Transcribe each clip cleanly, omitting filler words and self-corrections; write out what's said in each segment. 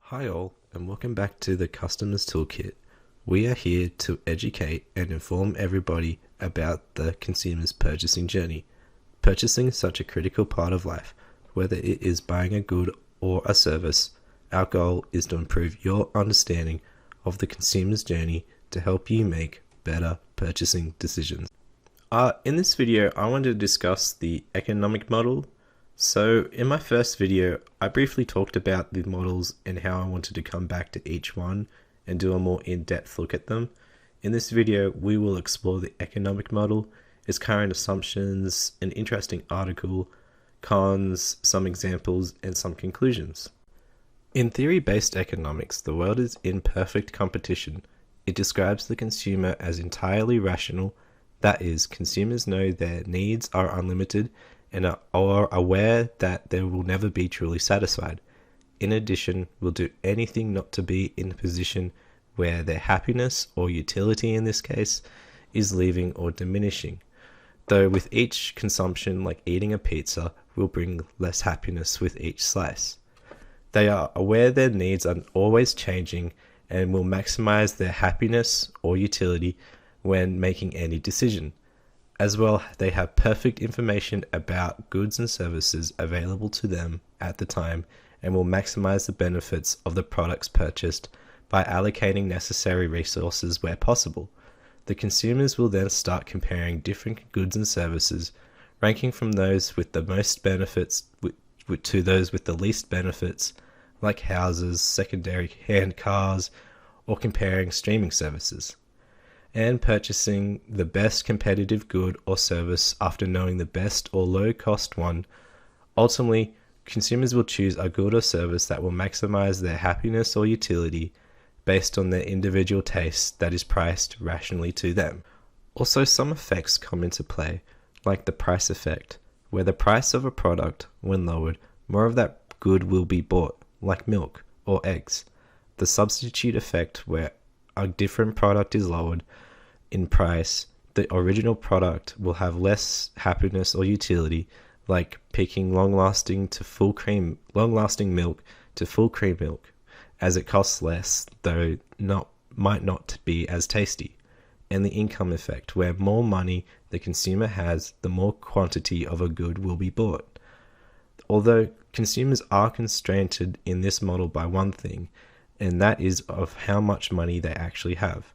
Hi all, and welcome back to the Customers Toolkit. We are here to educate and inform everybody about the consumer's purchasing journey. Purchasing is such a critical part of life, whether it is buying a good or a service. Our goal is to improve your understanding of the consumer's journey to help you make better purchasing decisions. In this video, I want to discuss the economic model. So in my first video, I briefly talked about the models and how I wanted to come back to each one and do a more in-depth look at them. In this video, we will explore the economic model, its current assumptions, an interesting article, cons, some examples, and some conclusions. In theory-based economics, the world is in perfect competition. It describes the consumer as entirely rational. That is, consumers know their needs are unlimited and are aware that they will never be truly satisfied. In addition, will do anything not to be in a position where their happiness, or utility in this case, is leaving or diminishing. Though with each consumption, like eating a pizza, will bring less happiness with each slice. They are aware their needs are always changing and will maximize their happiness or utility when making any decision. As well, they have perfect information about goods and services available to them at the time and will maximize the benefits of the products purchased by allocating necessary resources where possible. The consumers will then start comparing different goods and services, ranking from those with the most benefits to those with the least benefits, like houses, secondary-hand cars, or comparing streaming services, and purchasing the best competitive good or service after knowing the best or low-cost one. Ultimately, consumers will choose a good or service that will maximize their happiness or utility based on their individual taste that is priced rationally to them. Also, some effects come into play, like the price effect, where the price of a product, when lowered, more of that good will be bought, like milk or eggs. The substitute effect, where a different product is lowered in price, the original product will have less happiness or utility, like picking long-lasting milk to full cream milk, as it costs less, though might not be as tasty. And the income effect, where more money the consumer has, the more quantity of a good will be bought. Although consumers are constrained in this model by one thing, and that is of how much money they actually have.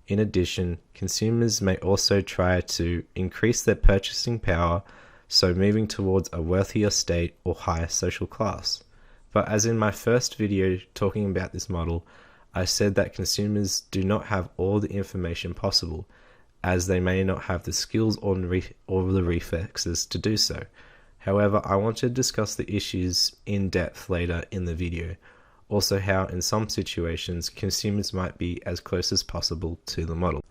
In addition, consumers may also try to increase their purchasing power, so moving towards a wealthier state or higher social class. But as in my first video talking about this model, I said that consumers do not have all the information possible, as they may not have the skills or the reflexes to do so. However, I want to discuss the issues in depth later in the video. Also, how in some situations consumers might be as close as possible to the model.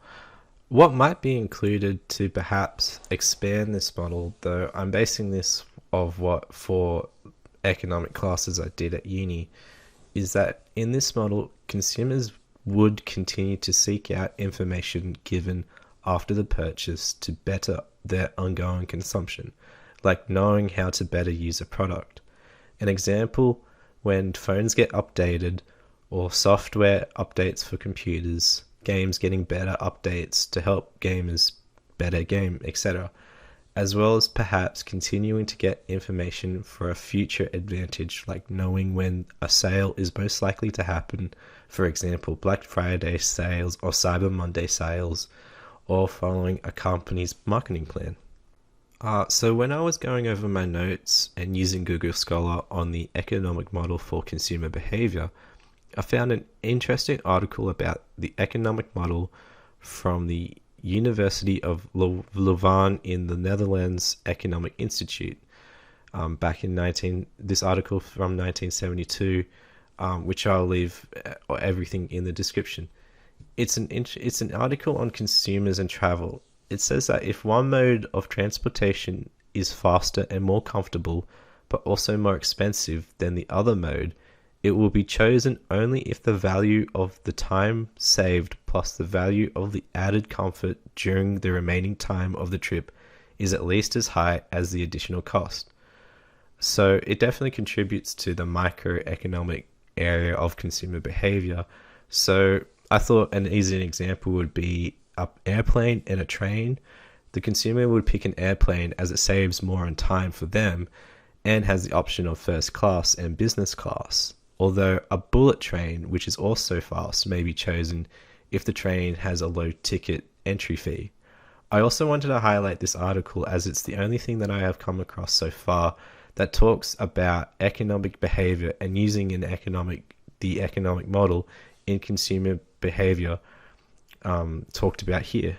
What might be included to perhaps expand this model, though I'm basing this of what for economic classes I did at uni, is that in this model consumers would continue to seek out information given after the purchase to better their ongoing consumption, like knowing how to better use a product. An example, when phones get updated, or software updates for computers, games getting better updates to help gamers better game, etc. As well as perhaps continuing to get information for a future advantage, like knowing when a sale is most likely to happen, for example Black Friday sales or Cyber Monday sales, or following a company's marketing plan. So when I was going over my notes and using Google Scholar on the economic model for consumer behavior, I found an interesting article about the economic model from the University of Leuven in the Netherlands Economic Institute, back in this article from 1972, which I'll leave everything in the description. It's an article on consumers and travel. It says that if one mode of transportation is faster and more comfortable, but also more expensive than the other mode, it will be chosen only if the value of the time saved plus the value of the added comfort during the remaining time of the trip is at least as high as the additional cost. So it definitely contributes to the microeconomic area of consumer behavior. So I thought an easy example would be an airplane and a train. The consumer would pick an airplane as it saves more on time for them and has the option of first class and business class. Although a bullet train, which is also fast, may be chosen if the train has a low ticket entry fee. I also wanted to highlight this article as it's the only thing that I have come across so far that talks about economic behavior and using the economic model in consumer behavior talked about here.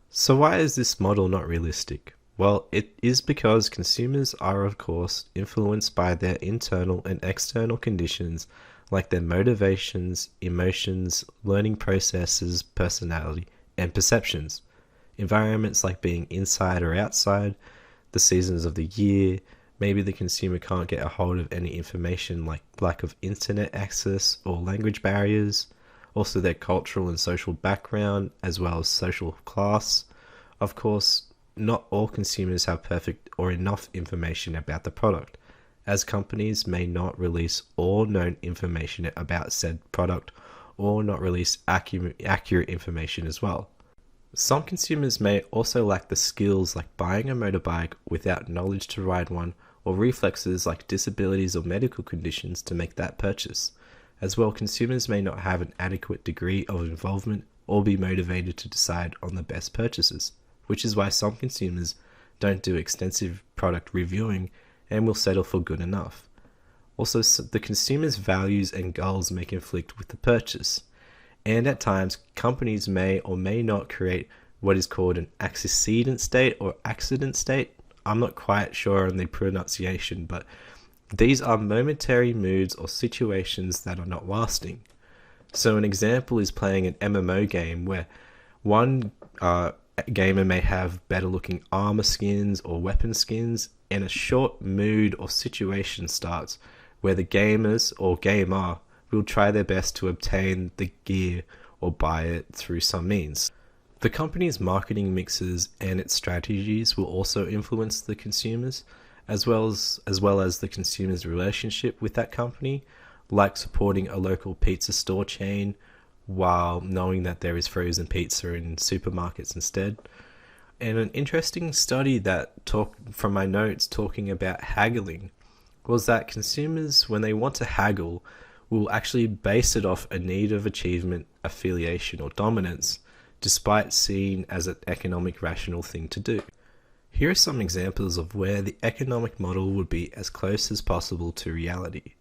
So why is this model not realistic? Well, it is because consumers are, of course, influenced by their internal and external conditions like their motivations, emotions, learning processes, personality, and perceptions. Environments like being inside or outside, the seasons of the year, maybe the consumer can't get a hold of any information like lack of internet access or language barriers, also their cultural and social background as well as social class. Of course, not all consumers have perfect or enough information about the product, as companies may not release all known information about said product or not release accurate information as well. Some consumers may also lack the skills like buying a motorbike without knowledge to ride one, or reflexes like disabilities or medical conditions to make that purchase. As well, consumers may not have an adequate degree of involvement or be motivated to decide on the best purchases, which is why some consumers don't do extensive product reviewing and will settle for good enough. Also, the consumer's values and goals may conflict with the purchase, and at times companies may or may not create what is called an antecedent state or accident state. I'm not quite sure on the pronunciation, but these are momentary moods or situations that are not lasting. So an example is playing an MMO game where one gamer may have better looking armor skins or weapon skins, and a short mood or situation starts where the gamers or gamer will try their best to obtain the gear or buy it through some means. The company's marketing mixes and its strategies will also influence the consumers, as well as the consumer's relationship with that company, like supporting a local pizza store chain while knowing that there is frozen pizza in supermarkets instead. And an interesting study that talked from my notes talking about haggling was that consumers, when they want to haggle, will actually base it off a need of achievement, affiliation, or dominance, despite seen as an economic rational thing to do. Here are some examples of where the economic model would be as close as possible to reality.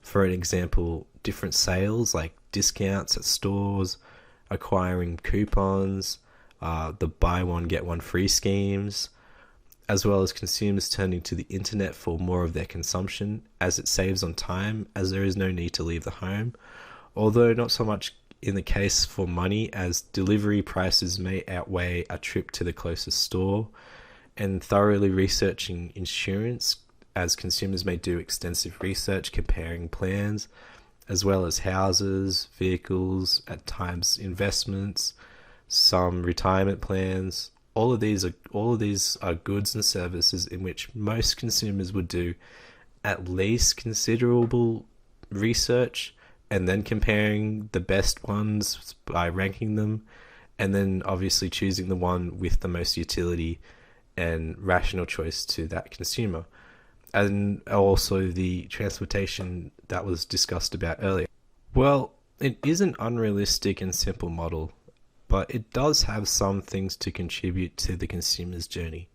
For an example, different sales like discounts at stores, acquiring coupons, the buy one get one free schemes, as well as consumers turning to the internet for more of their consumption as it saves on time as there is no need to leave the home, although not so much in the case for money as delivery prices may outweigh a trip to the closest store, and thoroughly researching insurance as consumers may do extensive research comparing plans as well as houses, vehicles, at times investments, some retirement plans. All of these are goods and services in which most consumers would do at least considerable research and then comparing the best ones by ranking them, and then obviously choosing the one with the most utility and rational choice to that consumer. And also the transportation that was discussed about earlier. Well, it is an unrealistic and simple model, but it does have some things to contribute to the consumer's journey.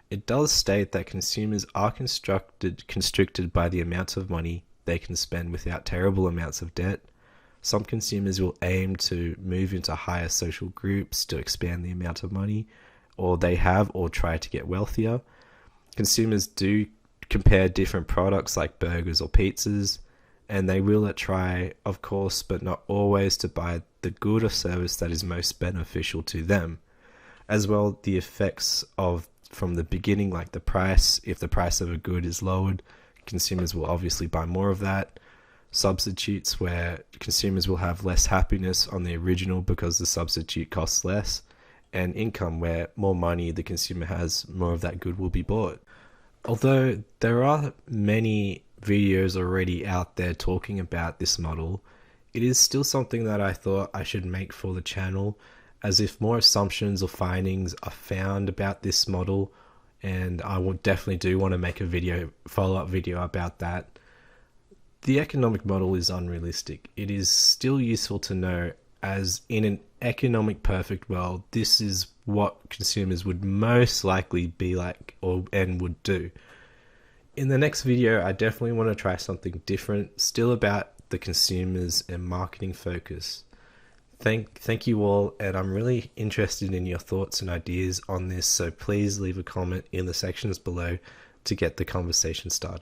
It does state that consumers are constricted by the amount of money they can spend without terrible amounts of debt. Some consumers will aim to move into higher social groups to expand the amount of money, or they have or try to get wealthier. Consumers do compare different products like burgers or pizzas, and they will try, of course, but not always, to buy the good or service that is most beneficial to them. As well, the effects of from the beginning, like the price. If the price of a good is lowered, consumers will obviously buy more of that. Substitutes, where consumers will have less happiness on the original because the substitute costs less. And income, where more money the consumer has, more of that good will be bought. Although there are many videos already out there talking about this model, it is still something that I thought I should make for the channel, as if more assumptions or findings are found about this model, and I will definitely do want to make a follow-up video about that. The economic model is unrealistic. It is still useful to know, as in an economic perfect world, this is what consumers would most likely be like and would do. In the next video, I definitely want to try something different, still about the consumers and marketing focus. Thank you all, and I'm really interested in your thoughts and ideas on this, so please leave a comment in the sections below to get the conversation started.